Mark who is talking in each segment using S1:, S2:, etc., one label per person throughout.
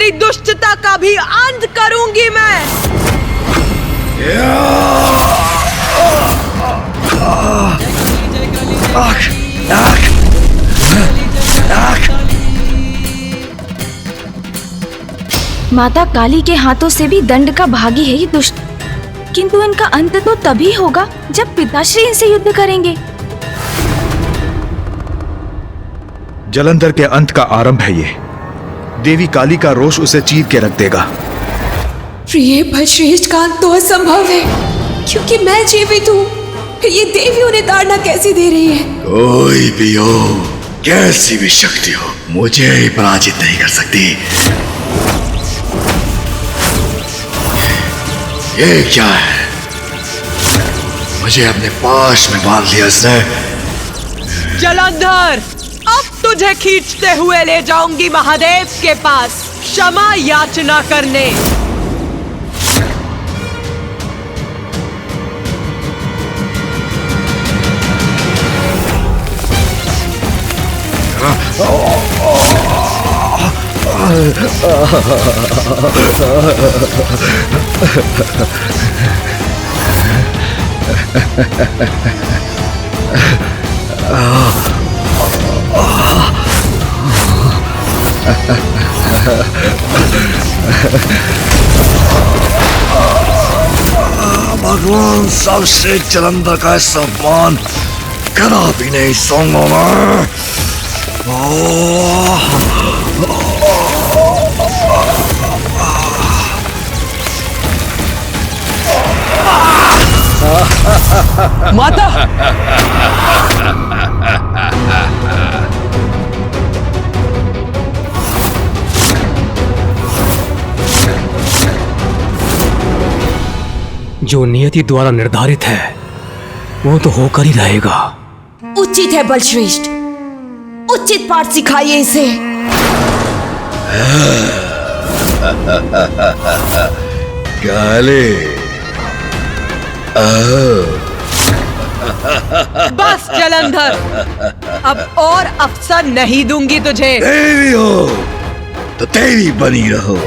S1: तेरी दुष्टता का भी अंत करूंगी मैं।
S2: माता काली के हाथों से भी दंड का भागी है ये दुष्ट, किंतु इनका अंत तो तभी होगा जब पिताश्री इनसे युद्ध करेंगे।
S3: जलंधर के अंत का आरंभ है ये। देवी काली का रोष उसे चीर के रख देगा।
S4: प्रिय भद्रश्रेष्ठ का अंत तो असंभव है, क्योंकि मैं जीवित हूँ। फिर ये देवी उन्हें ताड़ना कैसी दे रही है?
S5: कोई भी हो, कैसी भी शक्ति हो, मुझे ही पराजित नहीं कर सकती। ये क्या है? मुझे अपने पाश में बांध लिया इसने।
S1: जलंधर, अब तुझे खींचते हुए ले जाऊंगी महादेव के पास क्षमा याचना करने।
S5: भगवान सर्वश्रेष्ठ जलंधर का ऐसा अपमान कदापि नहीं सहूंगा मैं।
S1: माता,
S6: जो नियति द्वारा निर्धारित है वो तो होकर ही रहेगा।
S4: उचित है बलश्रेष्ठ, उचित पाठ सिखाइए इसे।
S5: काले,
S1: बस जलंधर, अब और अवसर नहीं दूंगी तुझे।
S5: देवी हो तो देवी बनी रहो।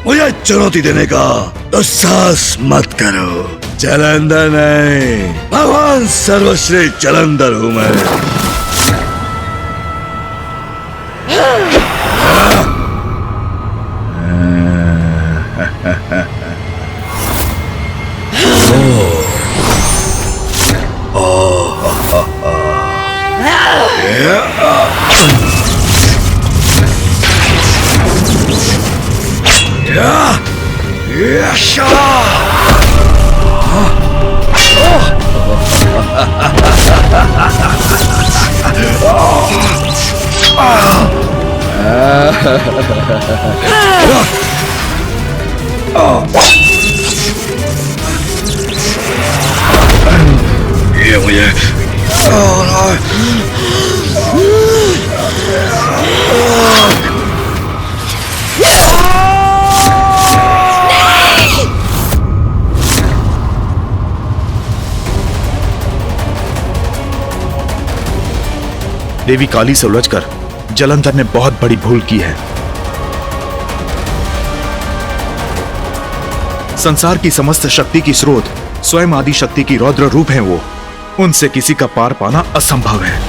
S5: मुझे चुनौती देने का दुस्साहस मत करो। जलंधर नहीं, भगवान सर्वश्रेष्ठ जलंधर हूं मैं। ये मुझे
S3: देवी काली से उलझकर जलंधर ने बहुत बड़ी भूल की है। संसार की समस्त शक्ति की स्रोत स्वयं आदि शक्ति की रौद्र रूप है वो। उनसे किसी का पार पाना असंभव है।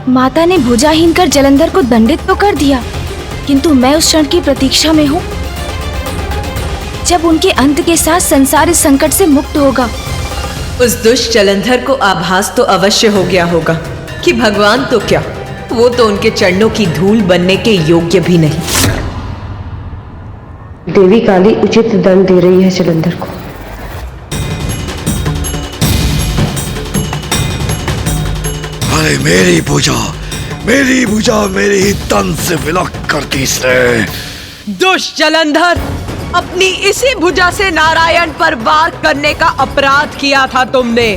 S2: माता ने भुजाहीन कर जलंधर को दंडित तो कर दिया, किंतु मैं उस क्षण की प्रतीक्षा में हूँ जब उनके अंत के साथ संसार इस संकट से मुक्त होगा।
S1: उस दुष्ट जलंधर को आभास तो अवश्य हो गया होगा कि भगवान तो क्या, वो तो उनके चरणों की धूल बनने के योग्य भी नहीं।
S7: देवी काली उचित दंड दे रही है जलंधर को।
S5: अरे मेरी भुजा मेरी ही तन से विलक करती इसने।
S1: दुष्ट जलंधर, अपनी इसी भुजा से नारायण पर वार करने का अपराध किया था तुमने।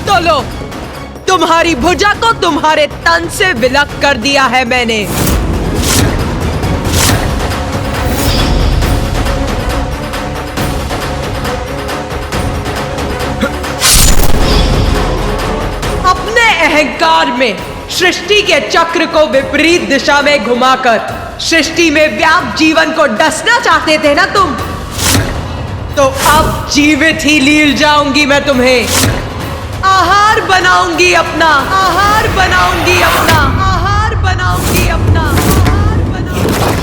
S1: तो लो, तुम्हारी भुजा को तुम्हारे तन से विलक कर दिया है मैंने। अपने अहंकार में सृष्टि के चक्र को विपरीत दिशा में घुमाकर सृष्टि में व्याप्त जीवन को डसना चाहते थे ना तुम? तो अब जीवित ही लील जाऊंगी मैं तुम्हें। आहार बनाऊंगी अपना, आहार बनाऊंगी अपना, आहार बनाऊंगी अपना, आहार बनाऊंगी।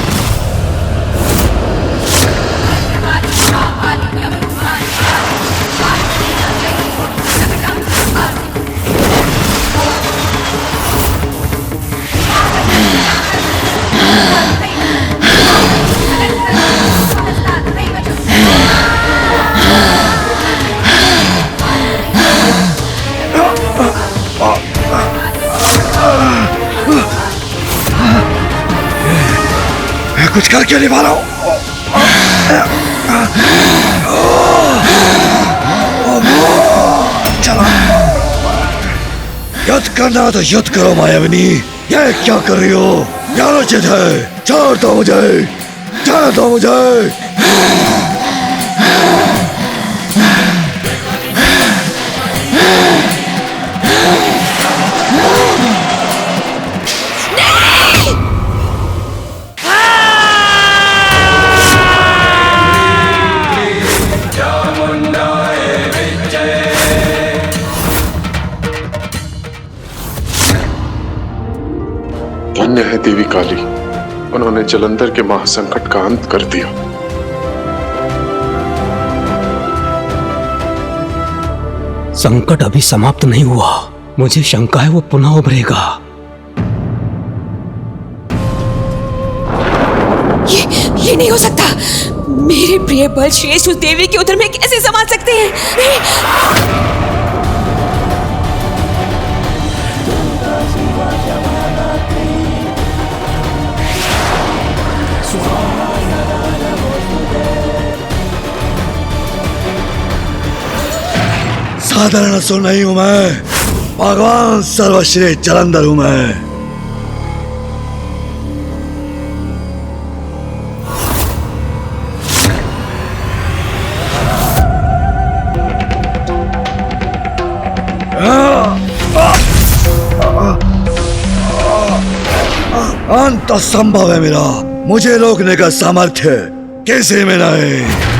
S5: मैं कुछ कर क्यों नहीं पा रहा हूं? चलो, युद्ध करना तो युद्ध करो मायाविनी। ये क्या कर रही हो? क्या उचित है? छोड़ दो मुझे, छोड़ दो मुझे।
S8: धन्य है देवी काली, उन्होंने जलंधर के महासंकट का अंत कर दिया।
S6: संकट अभी समाप्त नहीं हुआ, मुझे शंका है वो पुनः उभरेगा।
S4: ये नहीं हो सकता। मेरे प्रिय बल श्रेष्ठ उस देवी के उदर में कैसे समा सकते हैं? नहीं।
S5: साधारण असुर नहीं हूं मैं, भगवान सर्वश्रेष्ठ जलंधर हूं मैं। अंत असंभव है मेरा, मुझे रोकने का सामर्थ्य कैसे में नहीं।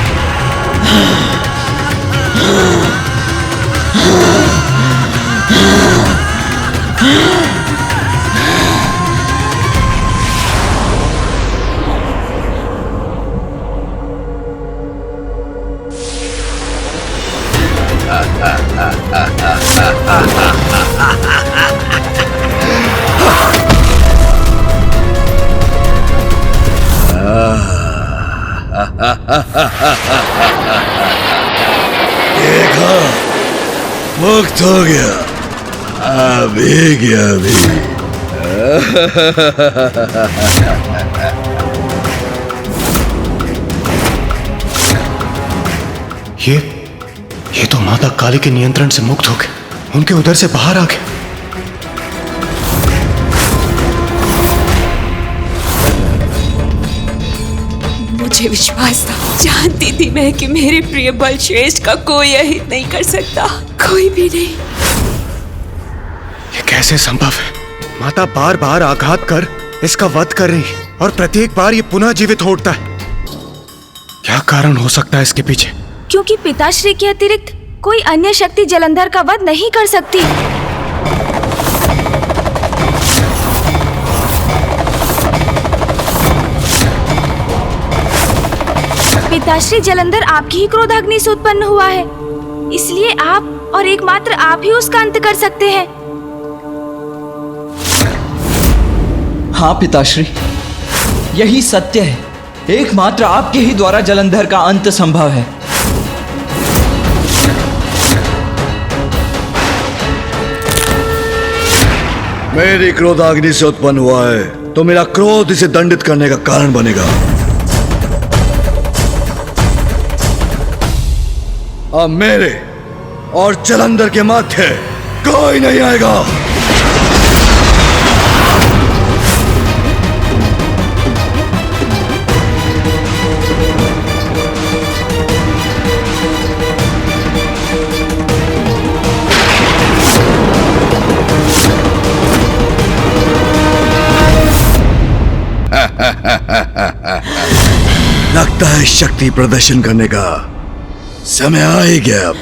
S5: देखा, मुक्त हो गया, अभी गया अभी।
S3: ये तो माता काली के नियंत्रण से मुक्त हो गए, उनके उधर से बाहर आ गए।
S4: मुझे विश्वास था, जानती थी मैं कि मेरे प्रिय बल श्रेष्ठ का कोई अहित नहीं कर सकता, कोई भी नहीं।
S3: ये कैसे संभव है? माता बार बार आघात कर इसका वध कर रही है और प्रत्येक बार ये पुनः जीवित हो उठता है। क्या कारण हो सकता है इसके पीछे?
S2: क्योंकि पिताश्री के अतिरिक्त कोई अन्य शक्ति जलंधर का वध नहीं कर सकती। पिताश्री जलंधर आपकी ही क्रोधाग्नि से उत्पन्न हुआ है, इसलिए आप और एकमात्र आप ही उसका अंत कर सकते हैं।
S9: हाँ पिताश्री, यही सत्य है। एकमात्र आपके ही द्वारा जलंधर का अंत संभव है।
S5: मेरी क्रोधाग्नि से उत्पन्न हुआ है तो मेरा क्रोध इसे दंडित करने का कारण बनेगा। अब मेरे और जलंधर के माथे कोई नहीं आएगा। लगता है शक्ति प्रदर्शन करने का समय आ ही गया अब।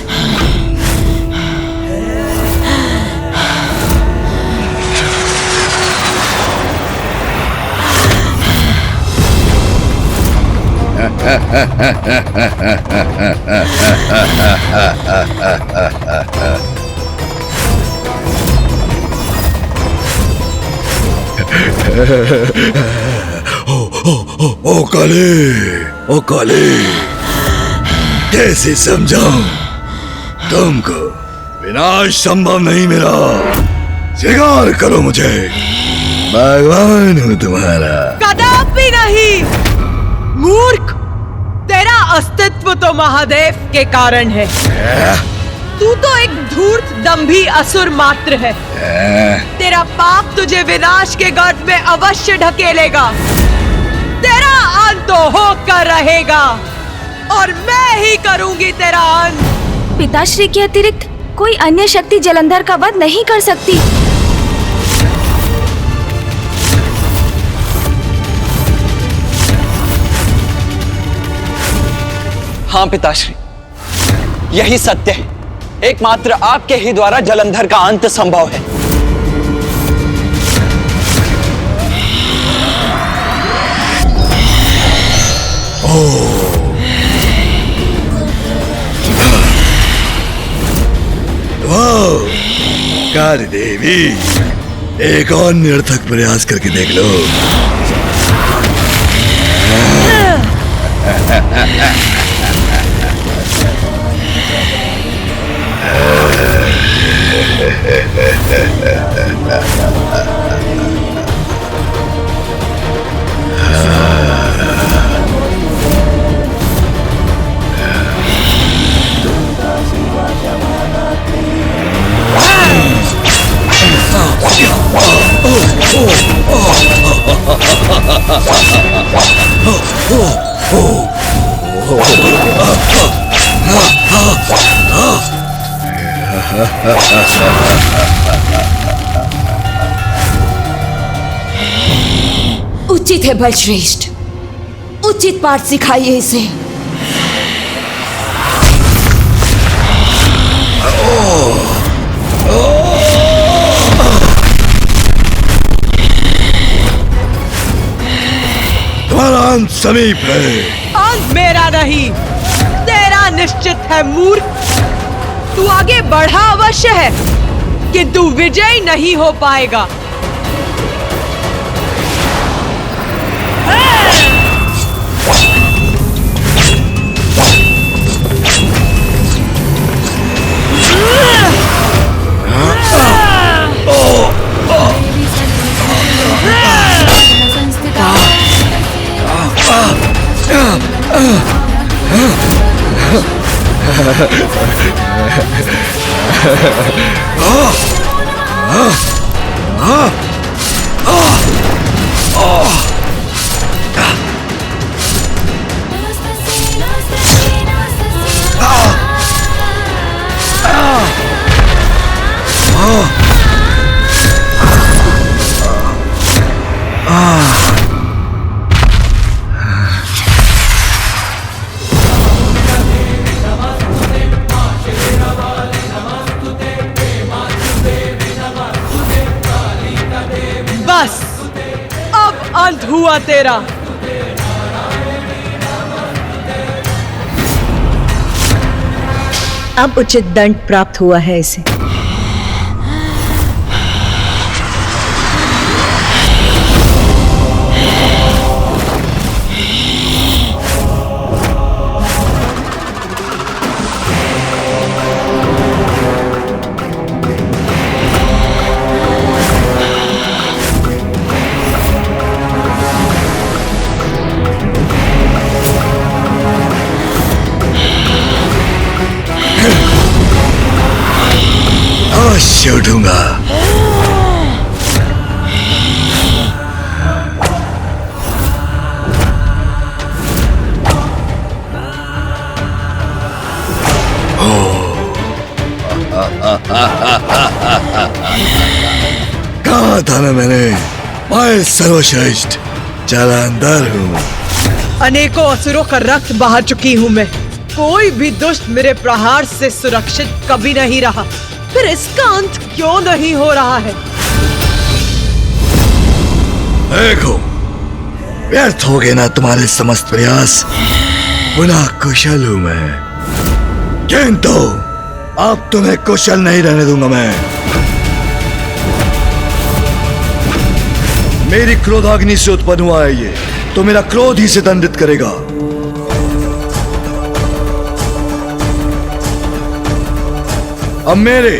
S5: ओ काले, कैसे समझाऊं तुमको? विनाश संभव नहीं मेरा, स्वीकार करो मुझे, भगवान हूं तुम्हारा।
S1: कदापि नहीं मूर्ख, तेरा अस्तित्व तो महादेव के कारण है। तू तो एक धूर्त दंभी असुर मात्र है। तेरा पाप तुझे विनाश के गर्त में अवश्य ढकेलेगा। तेरा अंत तो होकर रहेगा और मैं ही करूंगी तेरा अंत।
S2: पिताश्री के अतिरिक्त कोई अन्य शक्ति जलंधर का वध नहीं कर सकती।
S9: हाँ पिताश्री, यही सत्य है। एकमात्र आपके ही द्वारा जलंधर का अंत संभव है।
S5: काली देवी, एक और निरर्थक प्रयास करके देख लो।
S4: उचित है बलश्रेष्ठ, उचित पाठ सिखाइए इसे।
S5: तुम्हारा अंत समीप है।
S1: अंत मेरा नहीं, तेरा निश्चित है मूर्ख। तू आगे बढ़ा अवश्य है, किंतु विजयी नहीं हो पाएगा। बस अब अंत हुआ तेरा।
S10: अब उचित दंड प्राप्त हुआ है इसे।
S5: अवश्य उठूंगा। कहा था ना मैंने, मैं सर्वश्रेष्ठ जलंधर हूँ।
S1: अनेकों असुरों का रक्त बहा चुकी हूँ मैं। कोई भी दुष्ट मेरे प्रहार से सुरक्षित कभी नहीं रहा। फिर इसका अंत क्यों नहीं हो रहा है?
S5: देखो, व्यर्थ हो गए ना तुम्हारे समस्त प्रयास। पुनः कुशल हूं मैं, किंतु अब तुम्हें कुशल नहीं रहने दूंगा मैं। मेरी क्रोधाग्नि से उत्पन्न हुआ है ये, तो मेरा क्रोध ही से दंडित करेगा। अब मेरे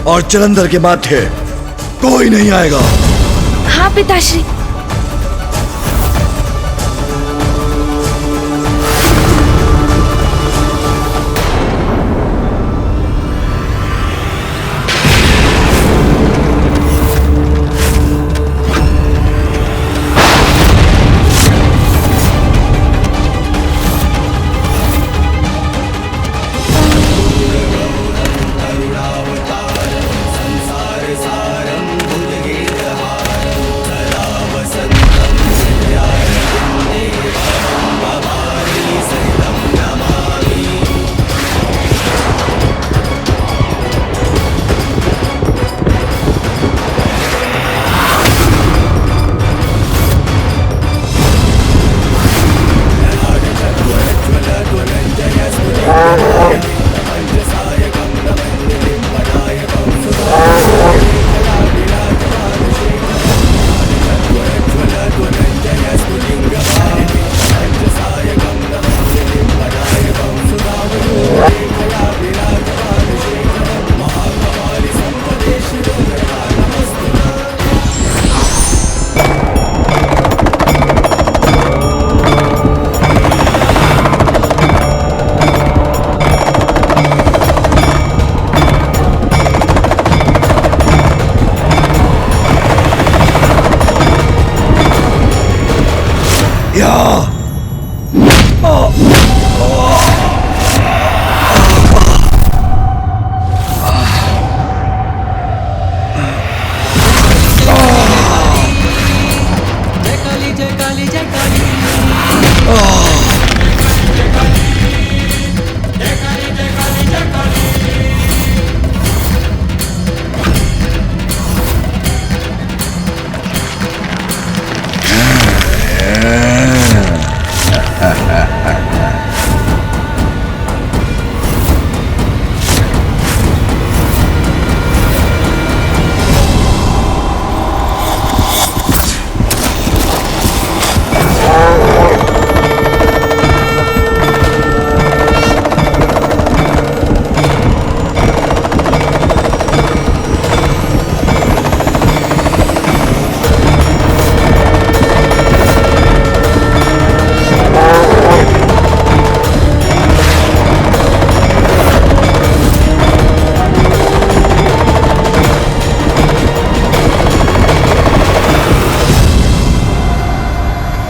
S5: और जलंधर के माथे कोई नहीं आएगा।
S2: हाँ पिताश्री।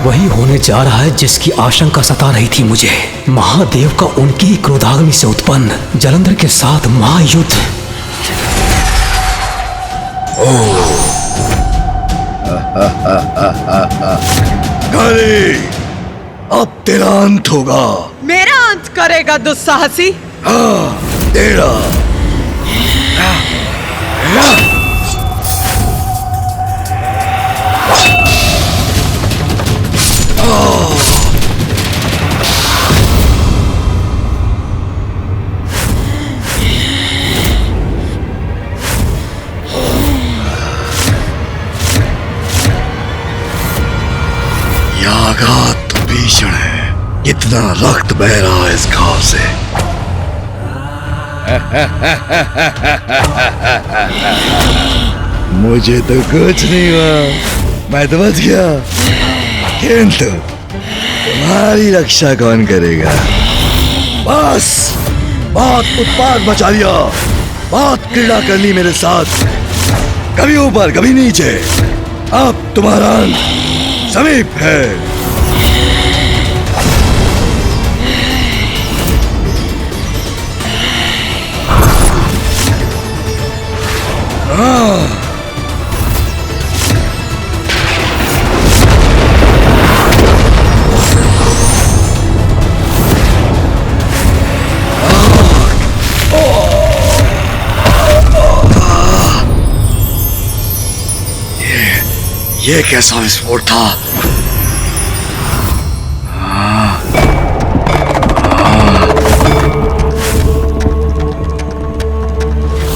S6: वही होने जा रहा है जिसकी आशंका सता रही थी मुझे। महादेव का उनकी ही क्रोधाग्नि से उत्पन्न जलंधर के साथ महायुद्ध।
S5: काली, अब तेरा अंत होगा।
S1: मेरा अंत करेगा दुस्साहसी?
S5: हाँ, तेरा। आघात भीषण है, कितना रक्त बह रहा है इस घाव से। मुझे तो कुछ नहीं हुआ, मैं तो बच गया, किंतु तुम्हारी रक्षा कौन करेगा? बस बहुत उत्पाद मचा लिया, बहुत क्रीड़ा कर ली मेरे साथ, कभी ऊपर कभी नीचे। अब तुम्हारा अंत समीप है। ये कैसा विस्फोट था?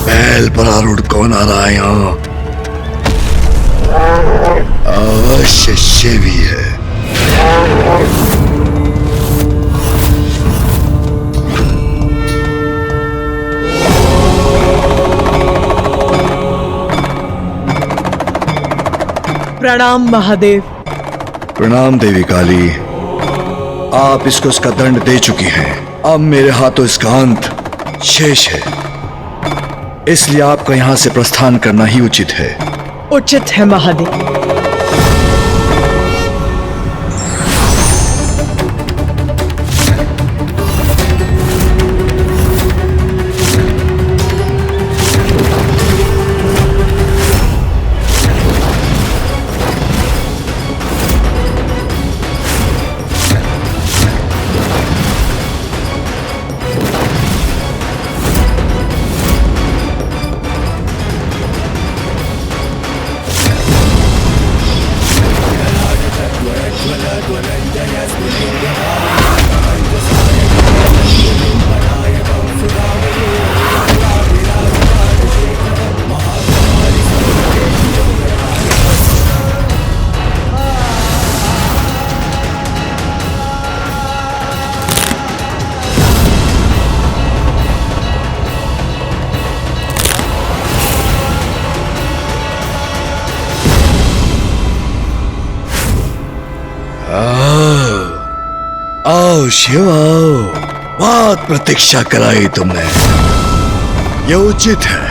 S5: बैल पर आरूढ़ कौन आ रहा है यहाँ? अवश्य शिव ही है।
S1: प्रणाम महादेव।
S5: प्रणाम देवी काली। आप इसको उसका दंड दे चुकी हैं। अब मेरे हाथों इसका अंत शेष है, इसलिए आपका यहां से प्रस्थान करना ही उचित है।
S1: उचित है महादेव।
S5: आओ शिव आओ, बहुत प्रतीक्षा कराई तुमने। ये उचित है,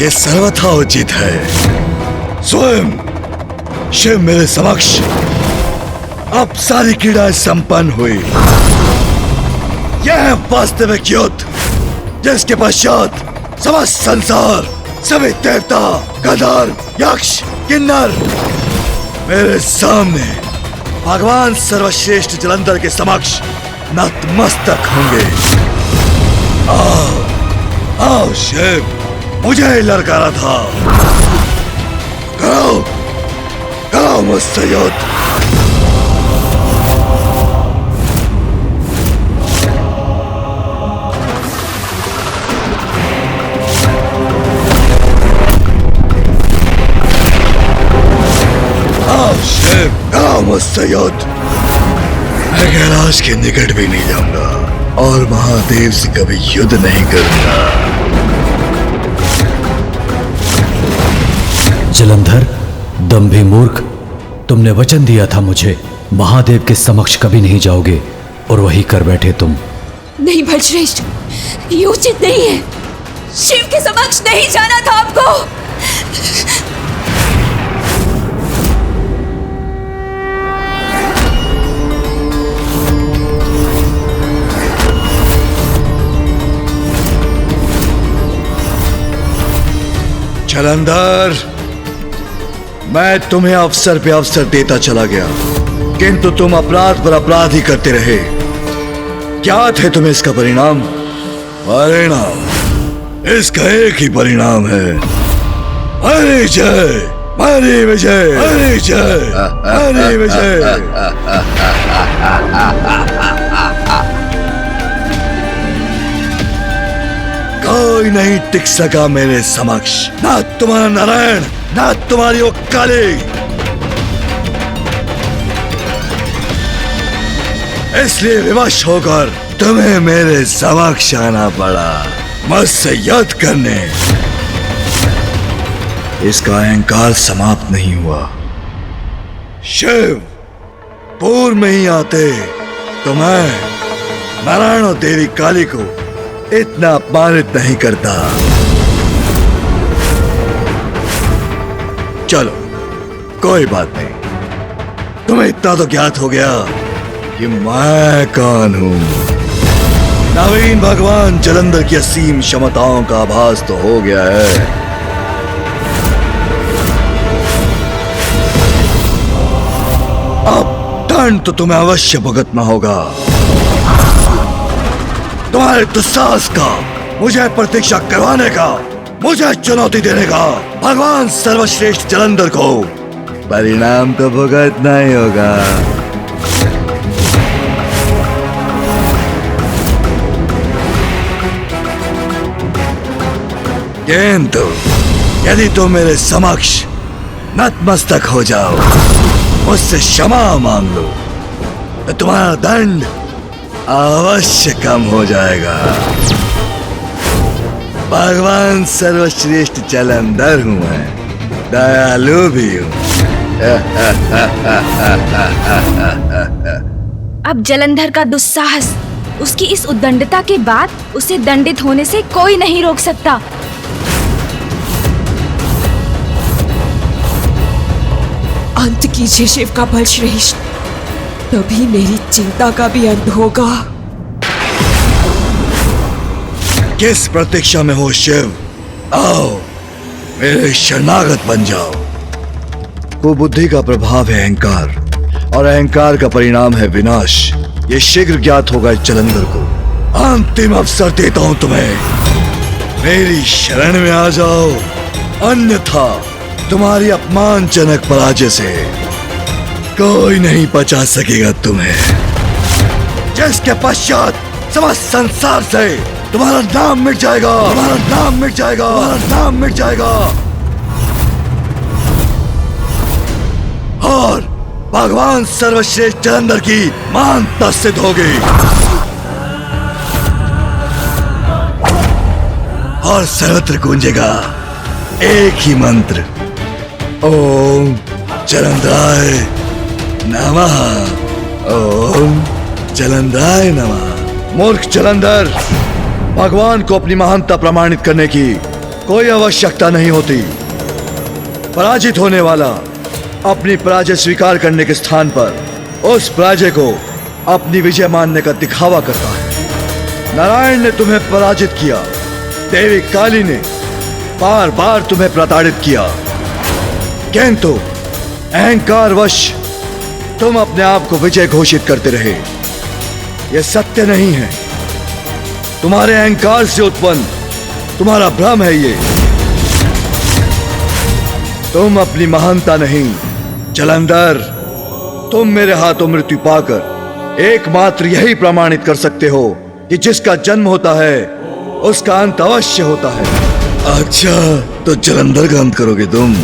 S5: ये सर्वथा उचित है। स्वयं शिव मेरे समक्ष। अब सारी क्रीड़ाएं संपन्न हुई। यह है वास्तविक युद्ध, जिसके पश्चात समस्त संसार, सभी देवता, गंधर्व, यक्ष, किन्नर मेरे सामने भगवान सर्वश्रेष्ठ जलंधर के समक्ष नतमस्तक होंगे। आओ, आओ शिव, मुझे ही ललकारा था। करो, करो मुझसे युद्ध। मुझसे युद्ध। मैं कैलाश के निकट भी नहीं जाऊंगा और महादेव से कभी युद्ध नहीं करूंगा।
S6: जलंधर, दंभी मूर्ख, तुमने वचन दिया था मुझे महादेव के समक्ष कभी नहीं जाओगे और वही कर बैठे तुम।
S4: नहीं भटश्रेष्ठ, ये उचित नहीं है। शिव के समक्ष नहीं जाना था आपको।
S5: जलंधर, मैं तुम्हें अवसर पे अवसर देता चला गया, किंतु तुम अपराध पर अपराध ही करते रहे। क्या थे तुम्हें इसका परिणाम? परिणाम इसका एक ही परिणाम है, हरी जय, हरी विजय, हरी जय, हरी विजय। कोई नहीं टिक सका मेरे समक्ष, ना तुम्हारा नारायण, ना तुम्हारी वो काली। इसलिए विवश होकर तुम्हें मेरे समक्ष आना पड़ा, मुझसे युद्ध करने। इसका अहंकार समाप्त नहीं हुआ। शिव पूर्व में ही आते तो मैं नारायण और देवी काली को इतना अपमानित नहीं करता। चलो कोई बात नहीं, तुम्हें इतना तो ज्ञात हो गया कि मैं कौन हूं। नवीन भगवान जलंधर की असीम क्षमताओं का आभास तो हो गया है। अब दंड तो तुम्हें अवश्य भुगतना होगा। तुम्हारे दुस्साहस का, मुझे प्रतीक्षा करवाने का, मुझे चुनौती देने का भगवान सर्वश्रेष्ठ जलंधर को परिणाम तो भुगतना ही होगा। किंतु यदि तुम मेरे समक्ष नतमस्तक हो जाओ, मुझसे क्षमा मांग लो, तो तुम्हारा दंड अवश्य कम हो जाएगा। भगवान सर्वश्रेष्ठ जलंधर हूं मैं, दयालु भी हूं।
S2: अब जलंधर का दुस्साहस, उसकी इस उद्दंडता के बाद उसे दंडित होने से कोई नहीं रोक सकता।
S4: अंत कीजिए शिव का बल श्रेष्ठ, तभी मेरी चिंता का भी अंत होगा।
S5: किस प्रतीक्षा में हो शिव? आओ मेरे शरणागत बन जाओ। कुबुद्धि का प्रभाव है अहंकार, और अहंकार का परिणाम है विनाश। ये शीघ्र ज्ञात होगा इस जलंधर को। अंतिम अवसर देता हूं तुम्हें, मेरी शरण में आ जाओ, अन्यथा तुम्हारी अपमानजनक पराजय से कोई नहीं बचा सकेगा तुम्हें, जिसके पश्चात समस्त संसार से तुम्हारा नाम मिट जाएगा, तुम्हारा नाम मिट जाएगा, तुम्हारा नाम मिट जाएगा, और भगवान सर्वश्रेष्ठ जलंधर की महानता सिद्ध होगी। और सर्वत्र गूंजेगा एक ही मंत्र, ओम जलंधराय नमः, ओम जलंधराय नमः। मूर्ख जलंधर, भगवान को अपनी महानता प्रमाणित करने की कोई आवश्यकता नहीं होती। पराजित होने वाला अपनी पराजय स्वीकार करने के स्थान पर उस पराजय को अपनी विजय मानने का दिखावा करता है। नारायण ने तुम्हें पराजित किया, देवी काली ने बार बार तुम्हें प्रताड़ित किया, किंतु अहंकारवश तुम अपने आप को विजय घोषित करते रहे। यह सत्य नहीं है, तुम्हारे अहंकार से उत्पन्न तुम्हारा भ्रम है ये। तुम अपनी महानता नहीं जलंधर, तुम मेरे हाथों मृत्यु पाकर एकमात्र यही प्रमाणित कर सकते हो कि जिसका जन्म होता है उसका अंत अवश्य होता है। अच्छा, तो जलंधर का अंत करोगे तुम?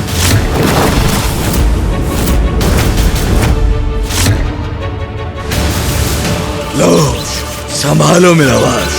S5: लो, संभालो मेरा वास।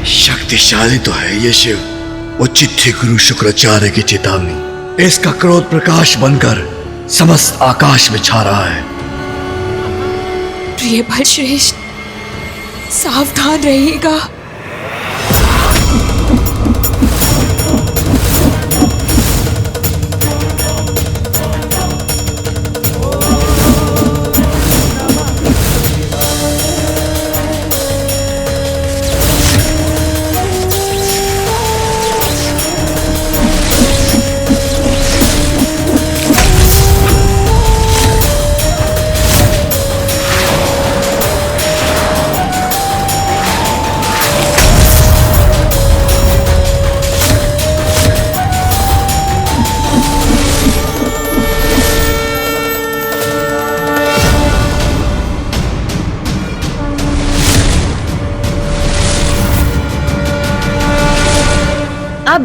S5: शक्तिशाली तो है ये शिव, उचित थी गुरु शुक्राचार्य की चेतावनी। इसका क्रोध प्रकाश बनकर समस्त आकाश में छा रहा है।
S4: प्रिय बल श्रेष्ठ, सावधान रहिएगा।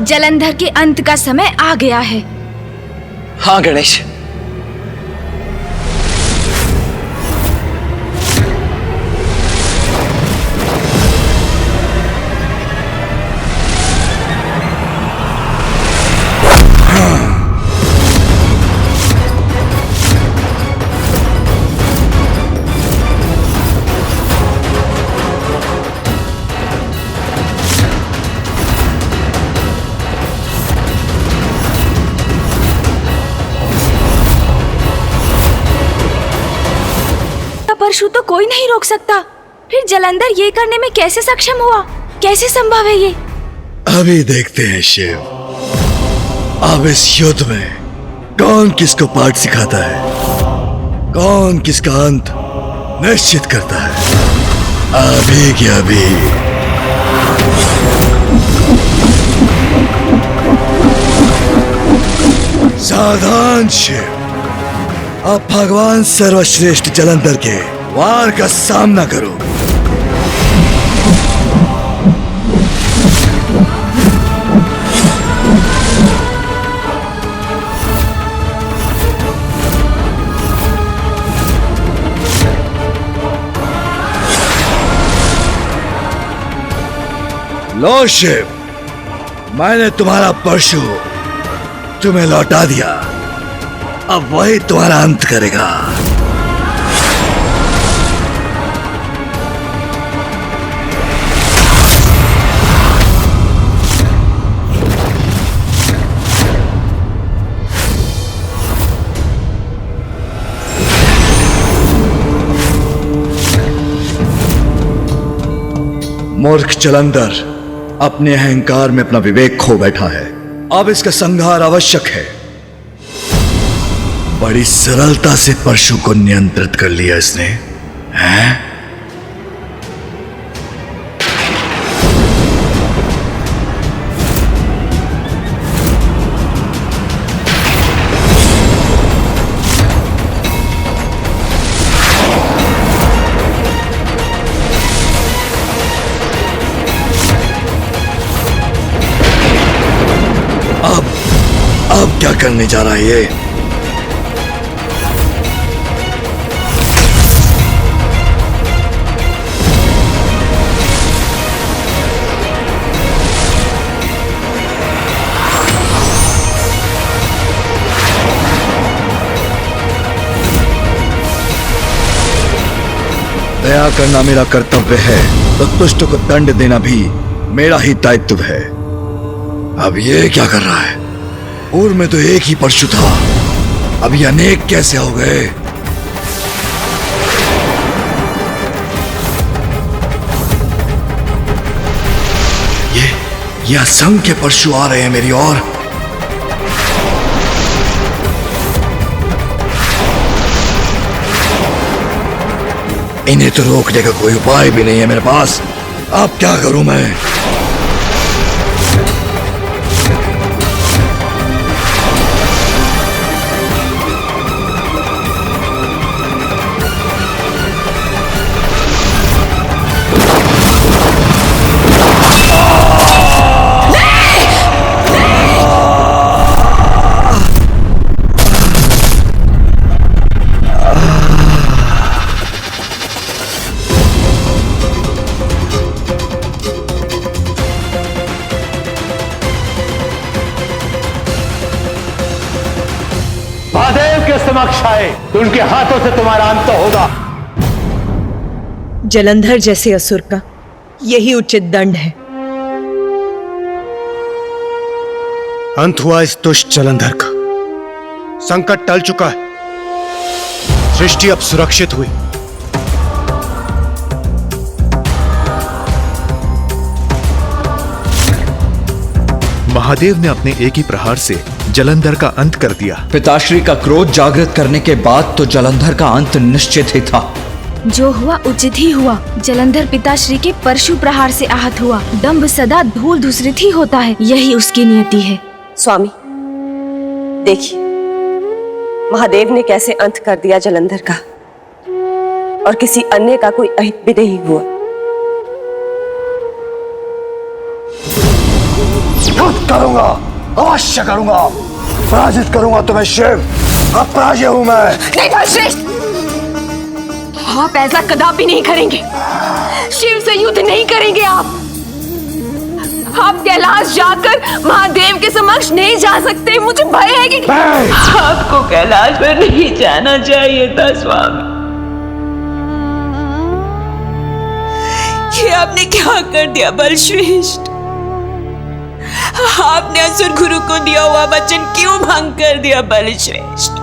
S2: जलंधर के अंत का समय आ गया है।
S9: हाँ गणेश।
S2: परशु तो कोई नहीं रोक सकता, फिर जलंधर ये करने में कैसे सक्षम हुआ? कैसे संभव है ये?
S5: अभी देखते हैं शिव, अब इस युद्ध में कौन किसको पाठ सिखाता है, कौन किसका अंत निश्चित करता है। अभी क्या अभी। सावधान शिव, अब भगवान सर्वश्रेष्ठ जलंधर के वार का सामना करो। लो शिव, मैंने तुम्हारा परशु तुम्हें लौटा दिया, अब वही तुम्हारा अंत करेगा। मूर्ख जलंधर अपने अहंकार में अपना विवेक खो बैठा है, अब इसका संहार आवश्यक है। बड़ी सरलता से परशु को नियंत्रित कर लिया इसने, हैं? अब क्या करने जा रहा है ये? दया करना मेरा कर्तव्य है, तो दुष्ट को दंड देना भी मेरा ही दायित्व है। अब ये क्या कर रहा है? पूर्व में तो एक ही परशु था, अभी अनेक कैसे हो गए? ये असंख्य परशु आ रहे हैं मेरी ओर। इन्हें तो रोकने का कोई उपाय भी नहीं है मेरे पास। अब क्या करूं मैं?
S11: महादेव के समक्ष आए तो उनके हाथों से तुम्हारा अंत होगा।
S10: जलंधर जैसे असुर का यही उचित दंड है।
S3: अंत हुआ इस दुष्ट जलंधर का, संकट टल चुका है, सृष्टि अब सुरक्षित हुई।
S12: महादेव ने अपने एक ही प्रहार से जलंधर का अंत कर दिया।
S9: पिताश्री का क्रोध जागृत करने के बाद तो जलंधर का अंत निश्चित ही था।
S2: जो हुआ उचित ही हुआ। जलंधर पिताश्री के परशु प्रहार से आहत हुआ। दंभ सदा धूल धूसरित ही होता है, यही उसकी नियति है।
S13: स्वामी देखिए, महादेव ने कैसे अंत कर दिया जलंधर का, और किसी अन्य का कोई अहित भी नहीं हुआ।
S5: करूंगा, अवश्य करूंगा। पराजित करूंगा तुम्हें शिव। अब पराजय हूं मैं।
S4: नहीं बलश्रेष्ठ, आप ऐसा कदापि नहीं करेंगे। शिव से युद्ध नहीं करेंगे आप कैलाश जाकर महादेव के समक्ष नहीं जा सकते। मुझे भय है कि
S1: आपको कैलाश पर नहीं जाना चाहिए था स्वामी।
S4: ये आपने क्या कर दिया बलश्रेष्ठ? आपने असुर गुरु को दिया हुआ वचन क्यों भंग कर दिया बलश्रेष्ठ?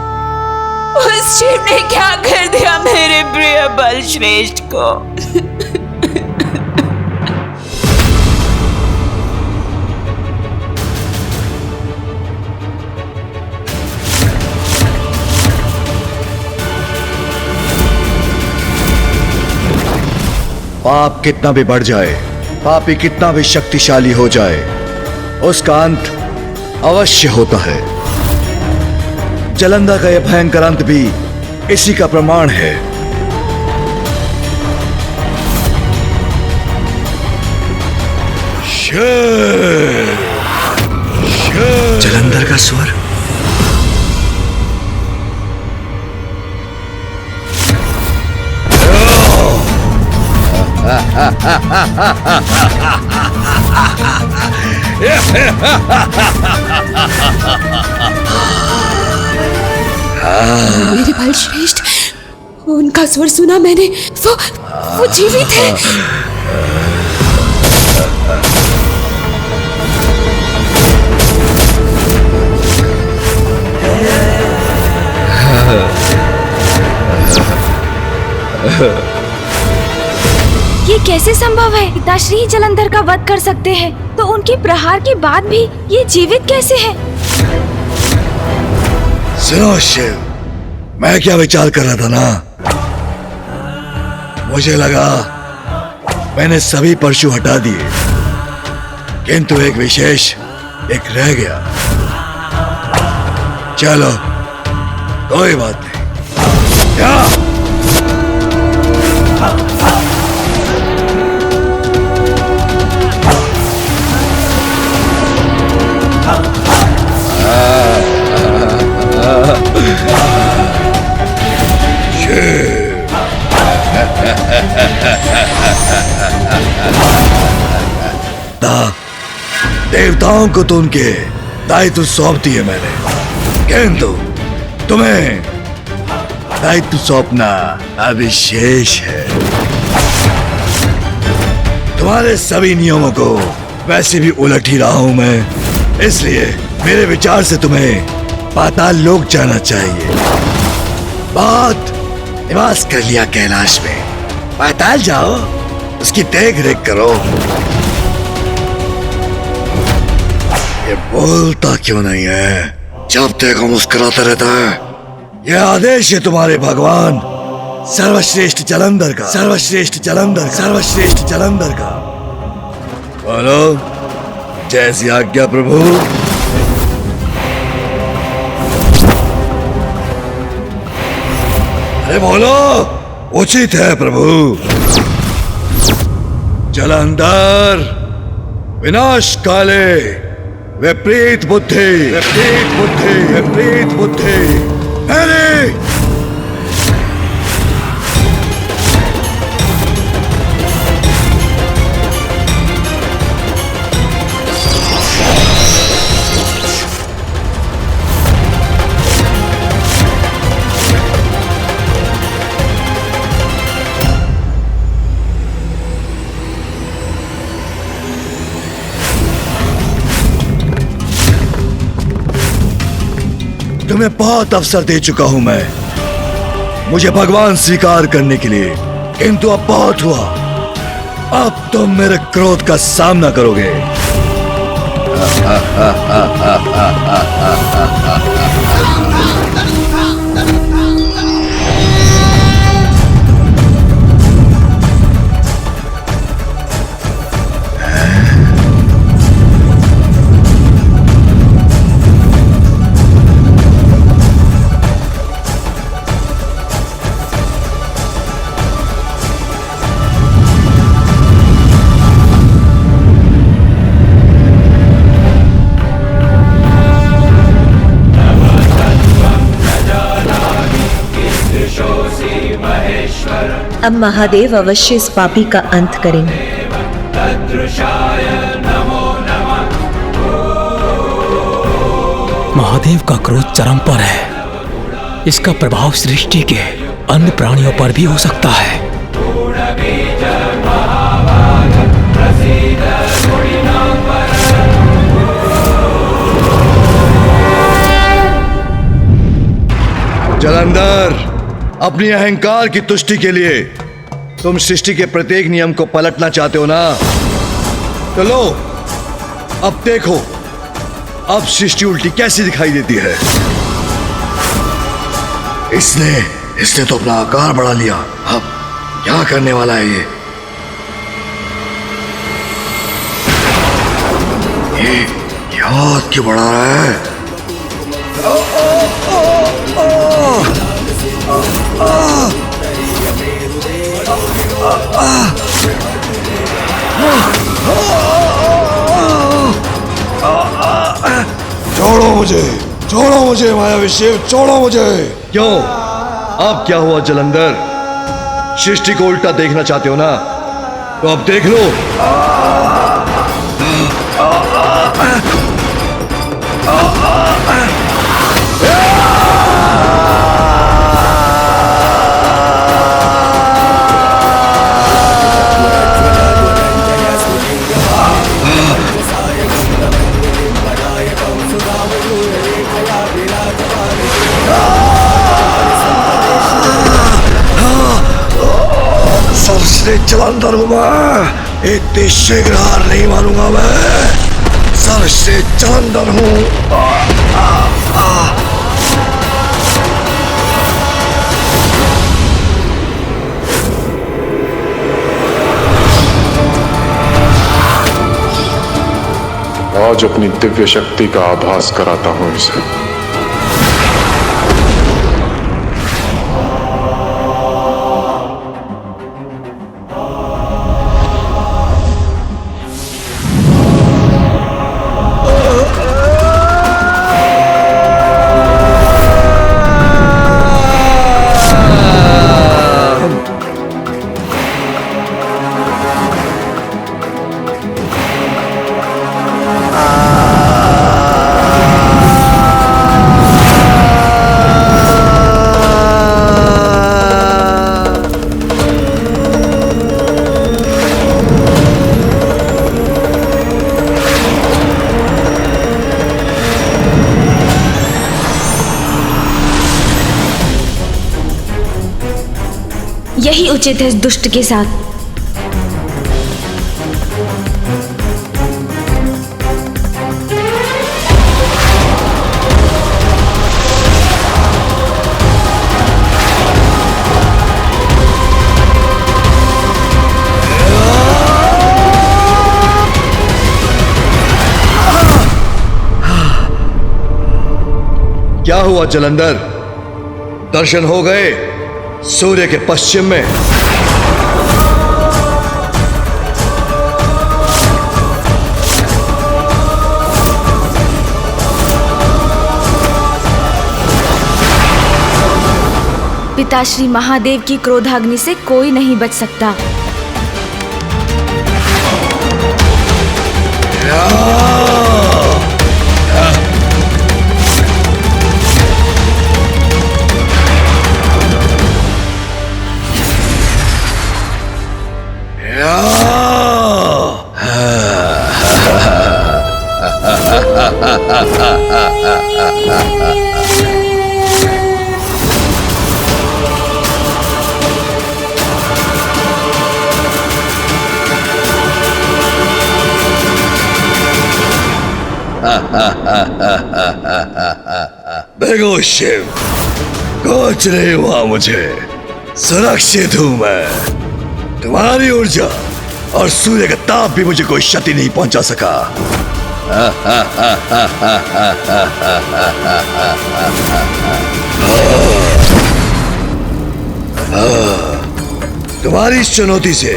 S4: उस शिव ने क्या कर दिया मेरे प्रिय बलश्रेष्ठ को?
S5: पाप कितना भी बढ़ जाए, पापी कितना भी शक्तिशाली हो जाए, उसका अंत अवश्य होता है। जालंधर का यह भयंकर अंत भी इसी का प्रमाण है। जालंधर का स्वर
S4: मेरे बलश्रेष्ठ, उनका स्वर सुना मैंने। वो जीवित है।
S2: ये कैसे संभव है? पिताश्री जालंधर का वध कर सकते हैं, तो उनके प्रहार के बाद भी ये जीवित कैसे है?
S5: सुनो शिव, मैं क्या विचार कर रहा था ना, मुझे लगा मैंने सभी परशु हटा दिए, किंतु एक विशेष एक रह गया। चलो कोई बात नहीं। क्या देवताओं को तो उनके दायित्व सौंप दिए मैंने, किंतु तुम्हें दायित्व सौंपना अभी शेष है। तुम्हारे सभी नियमों को वैसे भी उलट ही रहा हूं मैं, इसलिए मेरे विचार से तुम्हें पाताल लोक जाना चाहिए। बहुत निवास कर लिया कैलाश में, पाताल जाओ, उसकी देख रेख करो। ये बोलता क्यों नहीं है? जब देखो मुस्कुराता रहता है। यह आदेश है तुम्हारे भगवान सर्वश्रेष्ठ जालंधर का, सर्वश्रेष्ठ जालंधर, सर्वश्रेष्ठ जालंधर का। बोलो, जैसी आज्ञा प्रभु। अरे बोलो, उचित है प्रभु। जालंधर, विनाश काले विपरीत बुद्धि, विपरीत बुद्धि, विपरीत बुद्धि। अरे तुम्हें बहुत अवसर दे चुका हूं मैं मुझे भगवान स्वीकार करने के लिए, किंतु अब बहुत हुआ। अब तुम मेरे क्रोध का सामना करोगे।
S10: अब महादेव अवश्य इस पापी का अंत करेंगे।
S6: महादेव का क्रोध चरम पर है। इसका प्रभाव सृष्टि के अन्य प्राणियों पर भी हो सकता है।
S5: जलंधर, अपनी अहंकार की तुष्टि के लिए तुम सृष्टि के प्रत्येक नियम को पलटना चाहते हो ना? तो लो, अब देखो अब सृष्टि उल्टी कैसी दिखाई देती है। इसने तो अपना आकार बढ़ा लिया। अब क्या करने वाला है ये हाथ क्यों बढ़ा रहा है? छोड़ो मुझे मायावी शिव, छोड़ो मुझे। क्यों? अब क्या हुआ जलंधर? सृष्टि को उल्टा देखना चाहते हो ना? तो अब देख लो। जलंधर हूं मैं, इतनी शीघ्र हार नहीं मानूंगा मैं। सबसे जलंधर हूं।
S8: आज अपनी दिव्य शक्ति का आभास कराता हूं इसे।
S2: यही उचित है इस दुष्ट के साथ।
S5: क्या हुआ जलंधर? दर्शन हो गए सूर्य के पश्चिम में।
S2: पिताश्री महादेव की क्रोधाग्नि से कोई नहीं बच सकता।
S5: देखो शिव, कुछ नहीं हुआ मुझे, सुरक्षित हूं मैं। तुम्हारी ऊर्जा और सूर्य का ताप भी मुझे कोई क्षति नहीं पहुंचा सका। तुम्हारी इस चुनौती से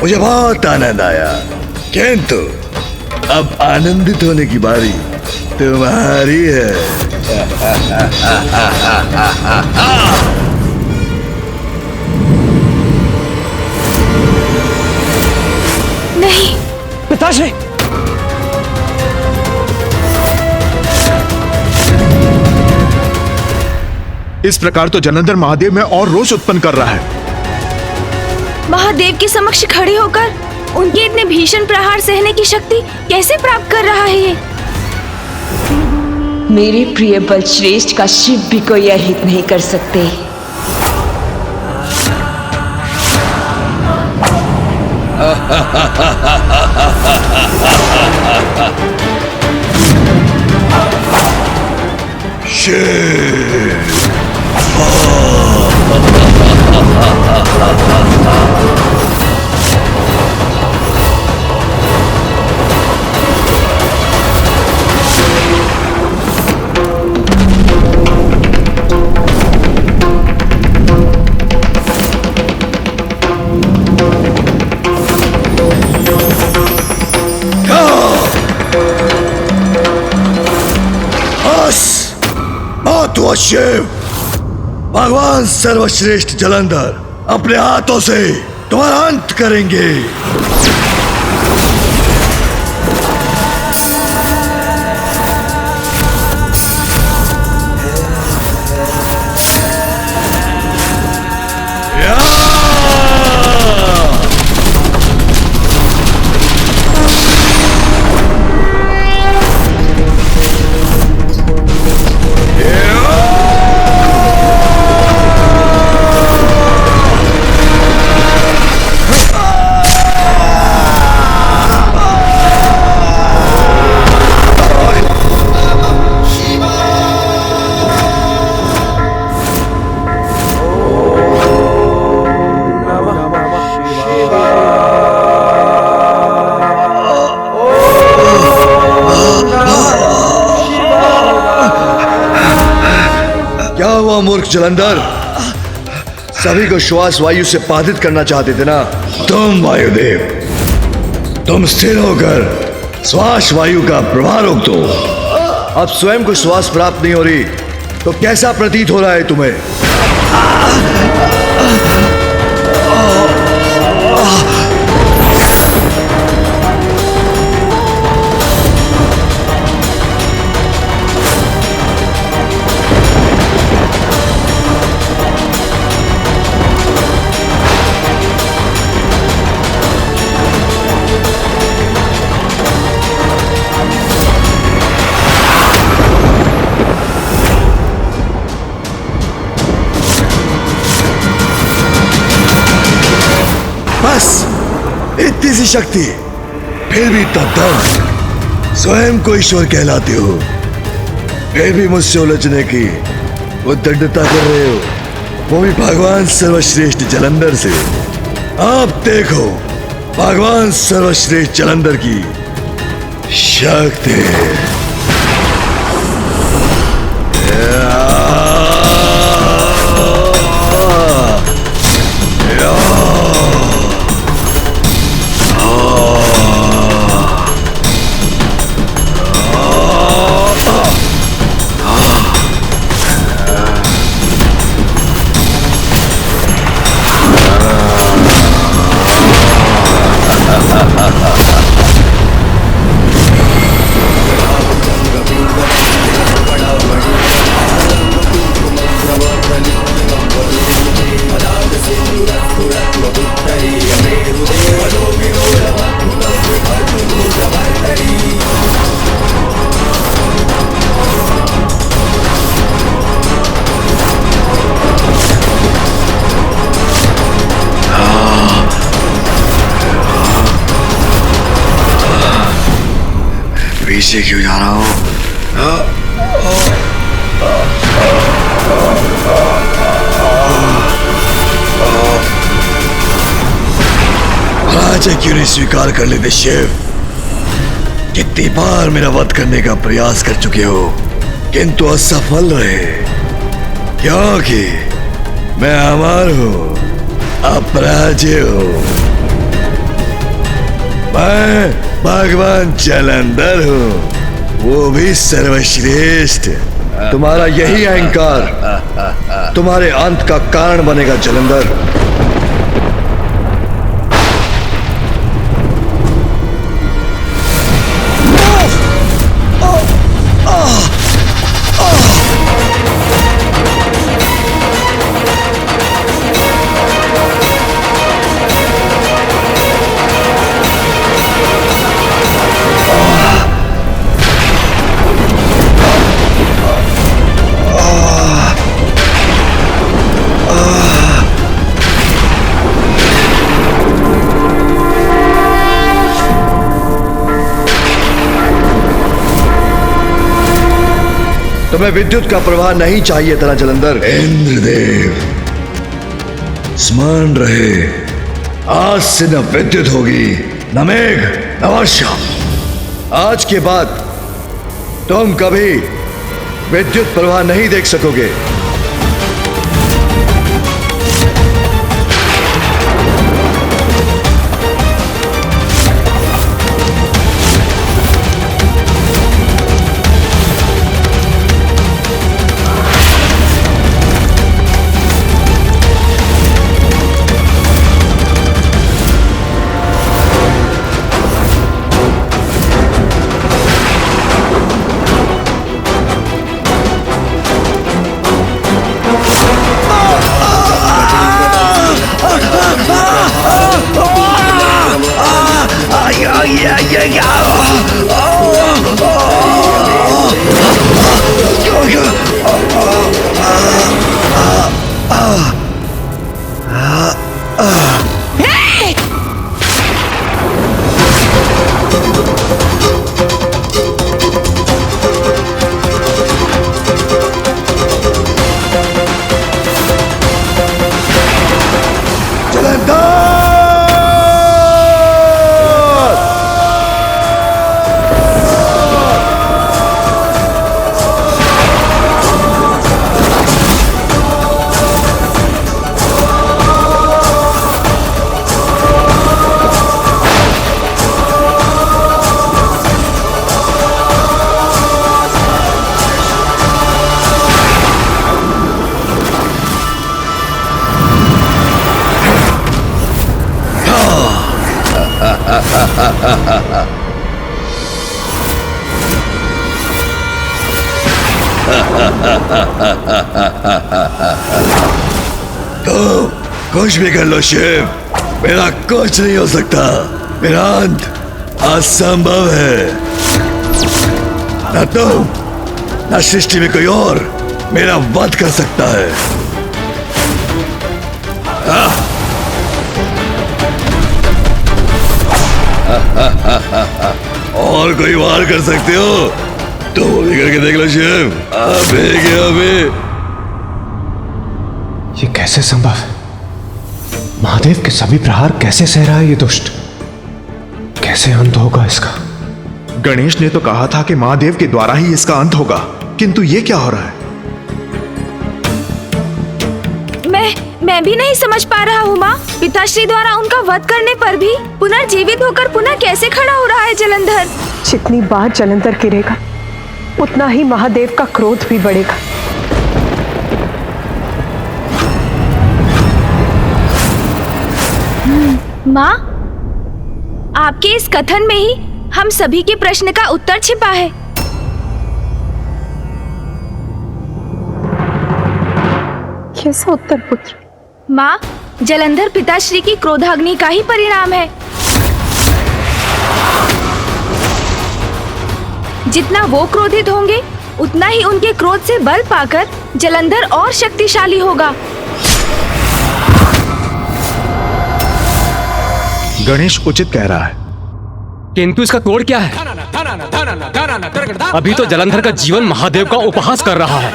S5: मुझे बहुत आनंद आया, किंतु अब आनंदित होने की बारी तुम्हारी है। पिताश्री।
S12: इस प्रकार तो जलंधर महादेव में और रोष उत्पन्न कर रहा है।
S2: महादेव के समक्ष खड़े होकर उनके इतने भीषण प्रहार सहने की शक्ति कैसे प्राप्त कर रहा है ये?
S4: मेरे प्रिय बलश्रेष्ठ का शिव भी कोई अहित नहीं कर सकते।
S5: शिव, भगवान सर्वश्रेष्ठ जलंधर अपने हाथों से तुम्हारा अंत करेंगे। मूर्ख जलंधर, सभी को श्वास वायु से बाधित करना चाहते थे ना तुम वायुदेव। तुम स्थिर होकर श्वास वायु का प्रवाह रोक दो। अब स्वयं को श्वास प्राप्त नहीं हो रही तो कैसा प्रतीत हो रहा है तुम्हें? बस इतनी सी शक्ति, फिर भी तब तक स्वयं को ईश्वर कहलाते हो, फिर भी मुझसे उलझने की उद्दंडता कर रहे हो, वो भी भगवान सर्वश्रेष्ठ जलंधर से। आप देखो भगवान सर्वश्रेष्ठ जलंधर की शक्ति। पीछे क्यों जा रहा हूं? पराजय क्यों नहीं स्वीकार कर लेते शिव? कितनी बार मेरा वध करने का प्रयास कर चुके हो किंतु असफल रहे, क्योंकि मैं अमर हूं, अपराजय हूं। मैं भगवान जलंधर हूं, वो भी सर्वश्रेष्ठ। तुम्हारा यही अहंकार तुम्हारे अंत का कारण बनेगा जलंधर। तुम्हें विद्युत का प्रवाह नहीं चाहिए था ना जलंधर। इंद्रदेव, स्मरण रहे, आज से न विद्युत होगी, न मेघ, न वर्षा। आज के बाद तुम कभी विद्युत प्रवाह नहीं देख सकोगे। तो कुछ भी कर लो शिव, मेरा कुछ नहीं हो सकता। मेरा अंत असंभव है। न तुम न सृष्टि में कोई और मेरा वध कर सकता है। और कोई वार कर सकते हो तो वो भी करके देख लो शिव। अबे
S3: ये कैसे संभव है? महादेव के सभी प्रहार कैसे सह रहा है ये दुष्ट? कैसे अंत होगा इसका?
S12: गणेश ने तो कहा था कि महादेव के द्वारा ही इसका अंत होगा, किंतु ये क्या हो रहा है?
S2: मैं भी नहीं समझ पा रहा हूँ माँ। पिताश्री द्वारा उनका वध करने पर भी पुनर्जीवित होकर पुनः कैसे खड़ा हो रहा है जलंधर?
S7: जितनी बार जलंधर गिरेगा उतना ही महादेव का क्रोध भी बढ़ेगा।
S2: माँ, आपके इस कथन में ही हम सभी के प्रश्न का उत्तर छिपा है।
S7: कैसा उत्तर पुत्र?
S2: माँ, जलंधर पिताश्री की क्रोधाग्नि का ही परिणाम है। जितना वो क्रोधित होंगे उतना ही उनके क्रोध से बल पाकर जलंधर और शक्तिशाली होगा।
S12: गणेश उचित कह रहा है,
S6: किंतु इसका तोड़ क्या है? अभी तो जलंधर का जीवन महादेव का उपहास कर रहा है,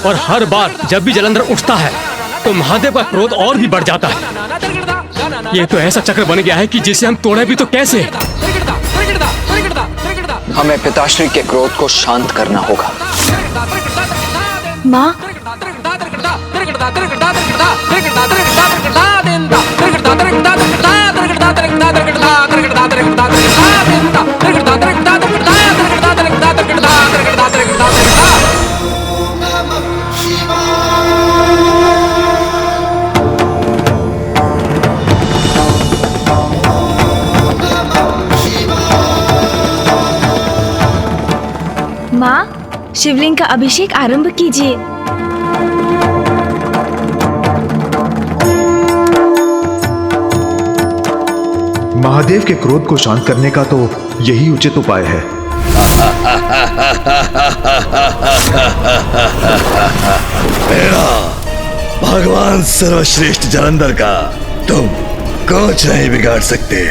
S6: और हर बार जब भी जलंधर उठता है तो महादेव का क्रोध और भी बढ़ जाता है। ये तो ऐसा चक्र बन गया है कि जिसे हम तोड़े भी तो कैसे?
S9: हमें पिताश्री के क्रोध को शांत करना होगा।
S2: माँ, माँ, शिवलिंग का अभिषेक आरंभ कीजिए।
S12: महादेव के क्रोध को शांत करने का तो यही उचित उपाय है।
S5: मेरा भगवान सर्वश्रेष्ठ जलंधर का तुम कुछ नहीं बिगाड़ सकते।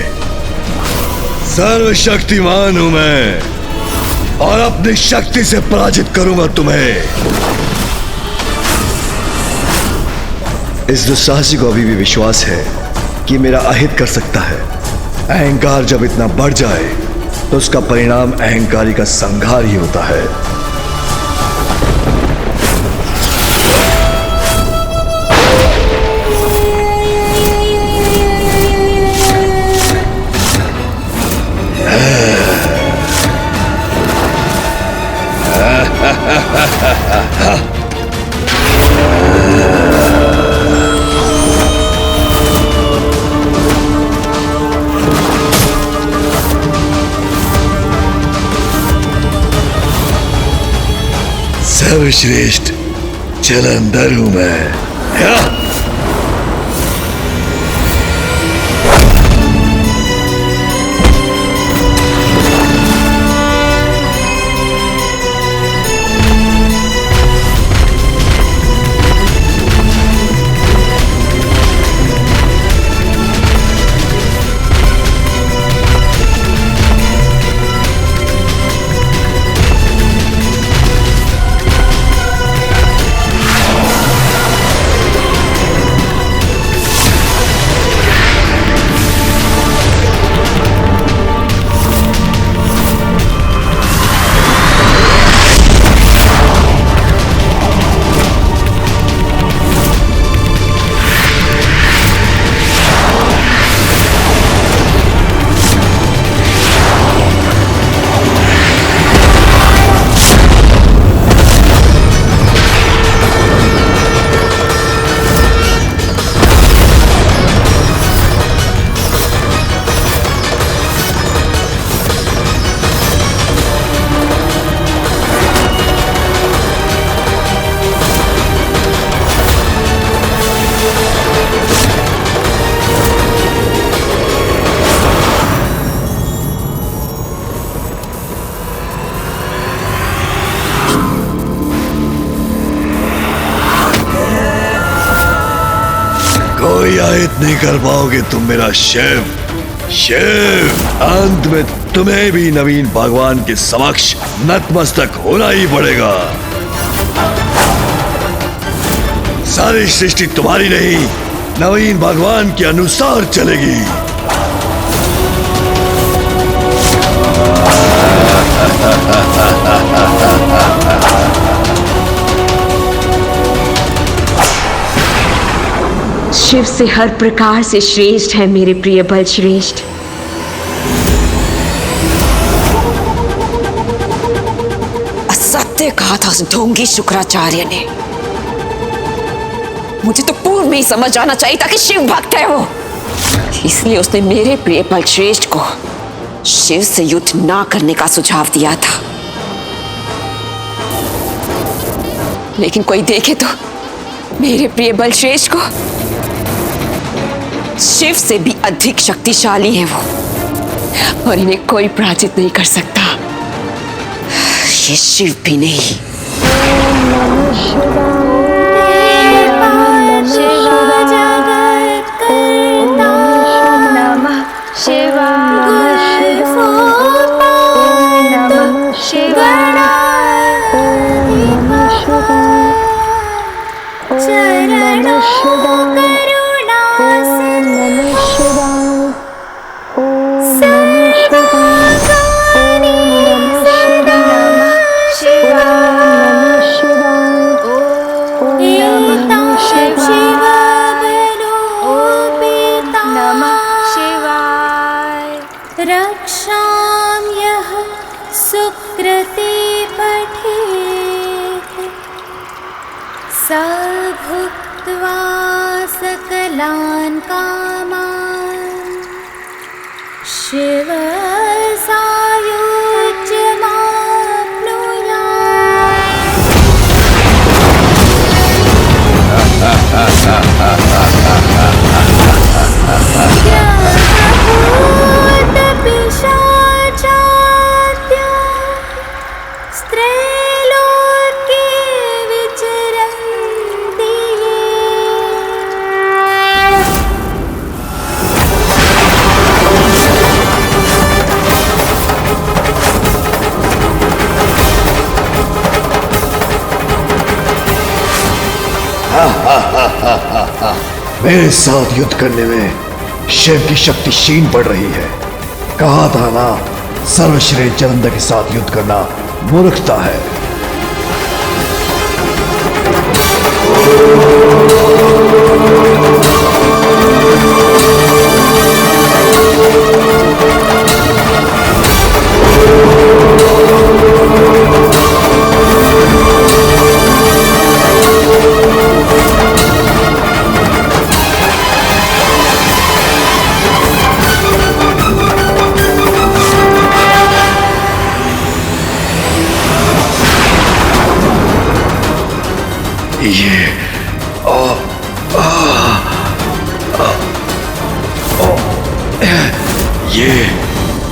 S5: सर्वशक्तिमान हूं मैं। और अपनी शक्ति से पराजित करूंगा तुम्हें।
S14: इस दुस्साहसी को अभी भी विश्वास है कि मेरा अहित कर सकता है। अहंकार जब इतना बढ़ जाए तो उसका परिणाम अहंकारी का संहार ही होता है।
S5: सर्वश्रेष्ठ जलंधर हूं मैं। कोई आयत नहीं कर पाओगे तुम मेरा शिव। अंत में तुम्हें भी नवीन भगवान के समक्ष नतमस्तक होना ही पड़ेगा। सारी सृष्टि तुम्हारी नहीं, नवीन भगवान के अनुसार चलेगी।
S15: शिव से हर प्रकार से श्रेष्ठ है मेरे प्रिय बल श्रेष्ठ।
S4: असत्य कहा था उस ढोंगी शुक्राचार्य ने। मुझे तो पूर्व में ही समझ आना चाहिए था कि शिव भक्त है वो। इसलिए उसने मेरे प्रिय बल श्रेष्ठ को शिव से युद्ध ना करने का सुझाव दिया था। लेकिन कोई देखे तो मेरे प्रिय बल श्रेष्ठ को शिव से भी अधिक शक्तिशाली है वो, और इन्हें कोई पराजित नहीं कर सकता। ये शिव भी नहीं।
S16: भुक्त्वा सकलान् कामान् शिव
S14: मेरे साथ युद्ध करने में शिव की शक्ति क्षीण पड़ रही है। कहा था ना, सर्वश्रेष्ठ जलंधर के साथ युद्ध करना मूर्खता है।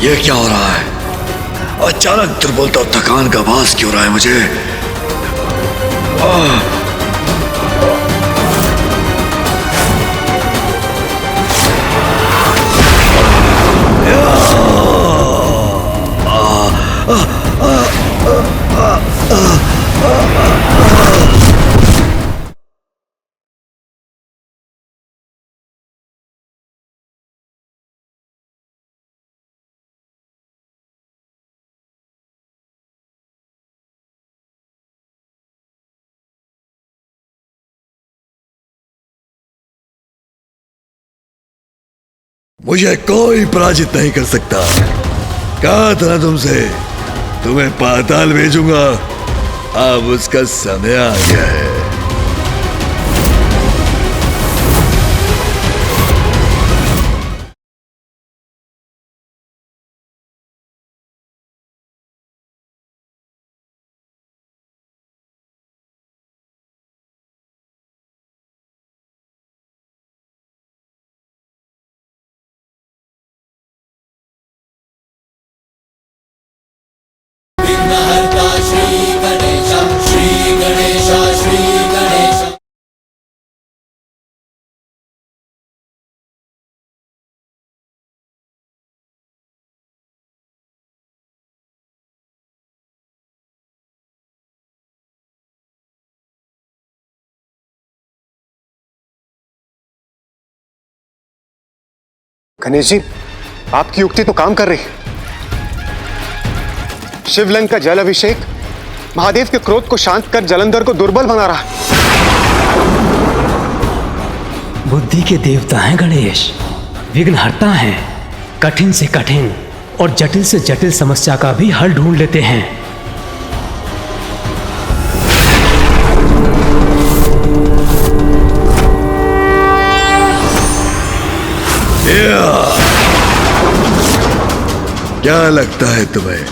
S14: ये क्या हो रहा है? अचानक दुर्बलता और थकान का आभास क्यों हो रहा है मुझे? मुझे कोई पराजित नहीं कर सकता। कहा था तुमसे, तुम्हें पाताल भेजूंगा। अब उसका समय आ गया है।
S3: गणेश जी, आपकी युक्ति तो काम कर रही। शिवलिंग का जल अभिषेक महादेव के क्रोध को शांत कर जलंधर को दुर्बल बना रहा।
S6: बुद्धि के देवता हैं गणेश, विघ्नहर्ता हैं। कठिन से कठिन और जटिल से जटिल समस्या का भी हल ढूंढ लेते हैं।
S5: क्या लगता है तुम्हें?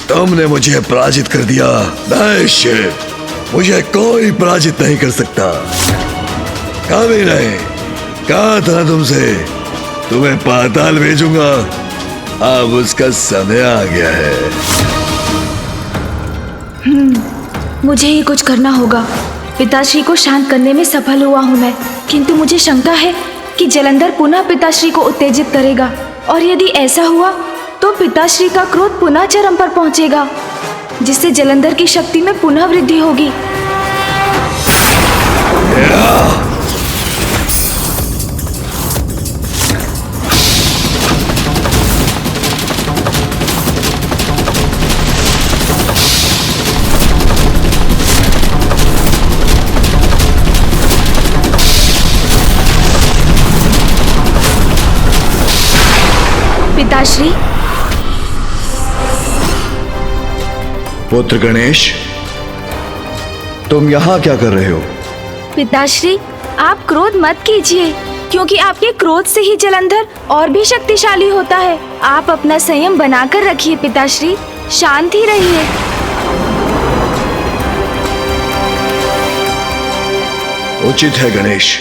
S5: तुमने मुझे पराजित कर दिया? नहीं शिव, मुझे कोई पराजित नहीं कर सकता। कभी नहीं। कहा था तुमसे, तुम्हें पाताल भेजूंगा। अब उसका समय आ गया है।
S2: मुझे ही कुछ करना होगा। पिताश्री को शांत करने में सफल हुआ हूँ मैं, किंतु मुझे शंका है कि जलंधर पुनः पिताश्री को उत्तेजित करेगा, और यदि ऐसा हुआ तो पिताश्री का क्रोध पुनः चरम पर पहुंचेगा, जिससे जलंधर की शक्ति में पुनः वृद्धि होगी। पिताश्री,
S14: पुत्र गणेश, तुम यहाँ क्या कर रहे हो?
S2: पिताश्री, आप क्रोध मत कीजिए, क्योंकि आपके क्रोध से ही जलंधर और भी शक्तिशाली होता है। आप अपना संयम बनाकर रखिए पिताश्री, शांत ही रहिए।
S14: उचित है गणेश।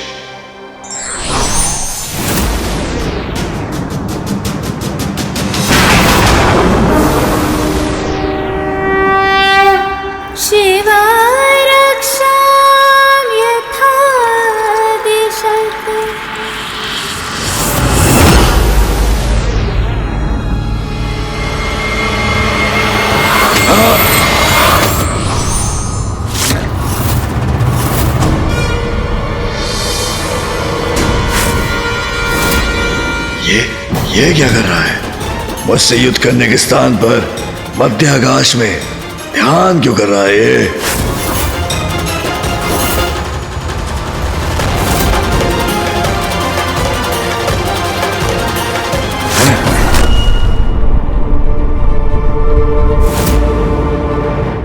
S5: ये क्या कर रहा है? मुझसे युद्ध करने के स्थान पर मध्य आकाश में ध्यान क्यों कर रहा है ये?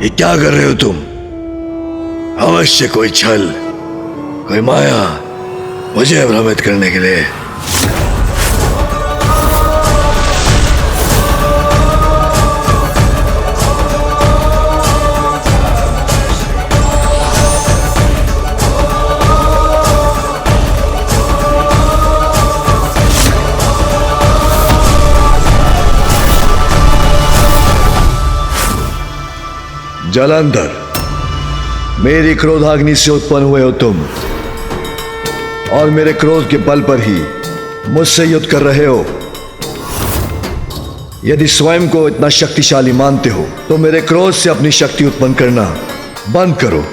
S5: ये क्या कर रहे हो तुम? अवश्य कोई छल, कोई माया मुझे भ्रमित करने के लिए।
S14: जालंधर, मेरी क्रोधाग्नि से उत्पन्न हुए हो तुम, और मेरे क्रोध के बल पर ही मुझसे युद्ध कर रहे हो। यदि स्वयं को इतना शक्तिशाली मानते हो तो मेरे क्रोध से अपनी शक्ति उत्पन्न करना बंद करो।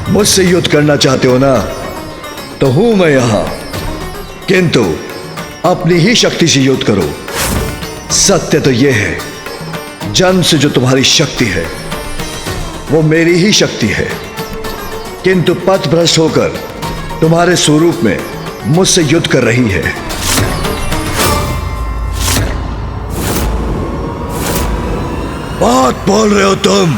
S14: मुझसे युद्ध करना चाहते हो ना, तो हूं मैं यहां, किंतु अपनी ही शक्ति से युद्ध करो। सत्य तो यह है, जन्म से जो तुम्हारी शक्ति है वो मेरी ही शक्ति है, किंतु पथ भ्रष्ट होकर तुम्हारे स्वरूप में मुझसे युद्ध कर रही है।
S5: बात बोल रहे हो तुम?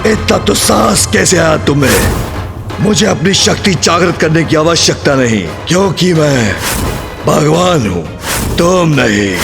S5: इतना तो साहस कैसे आया तुम्हें? मुझे अपनी शक्ति जागृत करने की आवश्यकता नहीं, क्योंकि मैं भगवान हूं, तुम नहीं।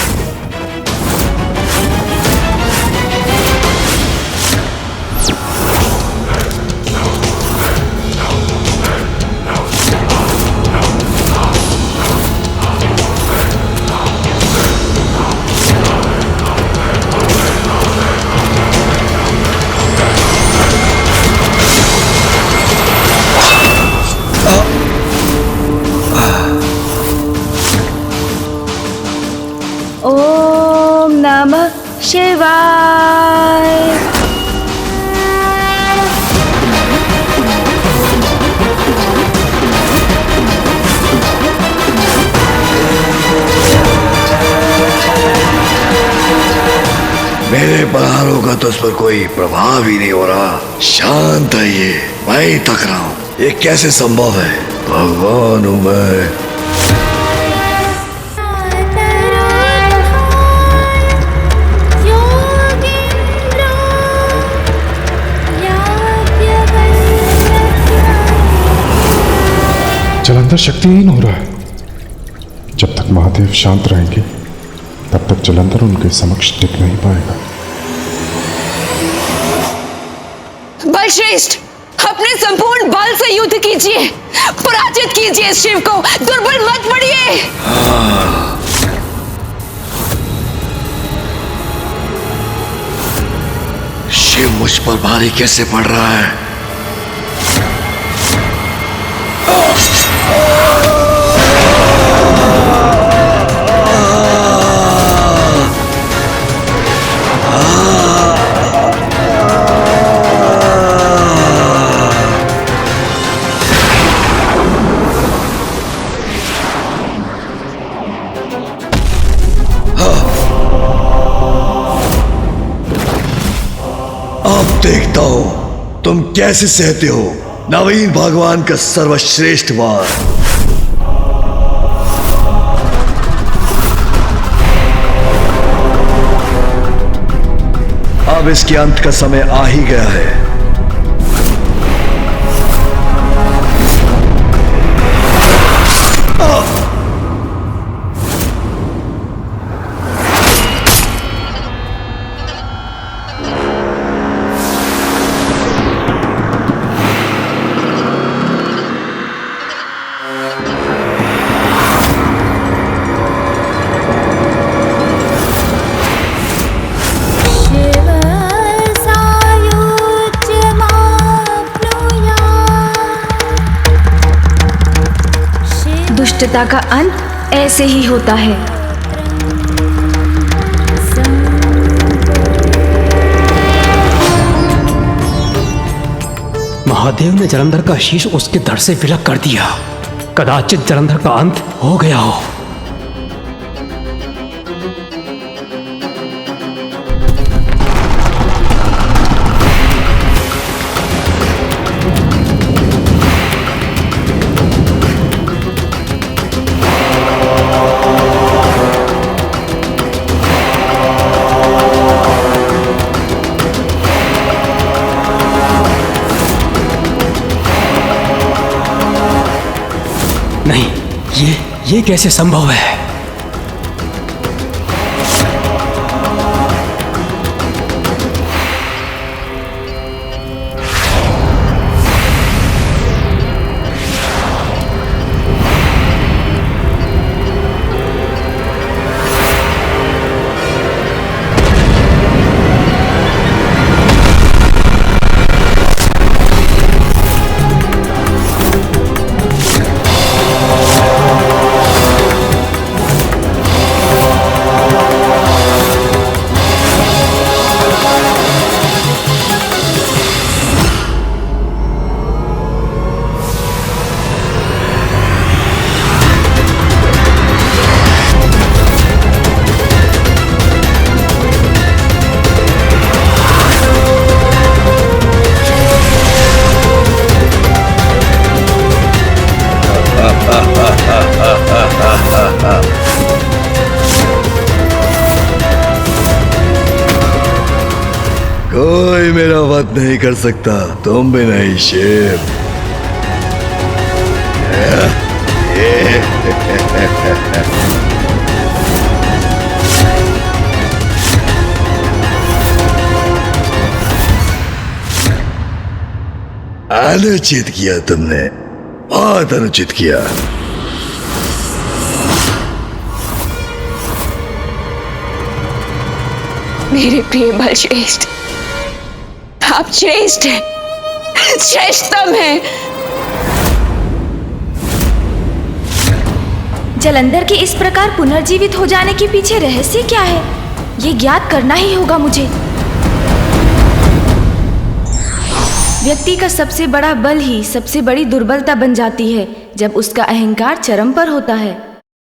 S2: ओम नमः शिवाय।
S5: मेरे प्रहारों का तो उस पर कोई प्रभाव ही नहीं हो रहा। शांत है ये, मैं ही थक रहा हूं। ये कैसे संभव है? भगवान हूं मैं।
S8: जलंधर शक्तिहीन हो रहा है। जब तक महादेव शांत रहेंगे तब तक जलंधर उनके समक्ष टिक नहीं पाएगा।
S1: बलश्रेष्ठ, अपने संपूर्ण बल से युद्ध कीजिए, पराजित कीजिए इस शिव को, दुर्बल मत पड़िए।
S5: शिव मुझ पर भारी कैसे पड़ रहा है? अब देखता हूं तुम कैसे सहते हो नवीन भगवान का सर्वश्रेष्ठ वार।
S14: अब इसके अंत का समय आ ही गया है।
S2: दुष्टता का अंत ऐसे ही होता है।
S6: महादेव ने जलंधर का शीश उसके धड़ से विलग कर दिया। कदाचित जलंधर का अंत हो गया हो। ये कैसे संभव है?
S5: कोई मेरा वध नहीं कर सकता, तुम भी नहीं शेर। अनुचित किया तुमने, बहुत अनुचित किया।
S15: मेरे प्रिय बलश्रेष्ठ, आप श्रेष्ठ हैं, श्रेष्ठतम हैं।
S2: जलंधर के इस प्रकार पुनर्जीवित हो जाने के पीछे रहस्य क्या है, ये ज्ञात करना ही होगा मुझे। व्यक्ति का सबसे बड़ा बल ही सबसे बड़ी दुर्बलता बन जाती है जब उसका अहंकार चरम पर होता है।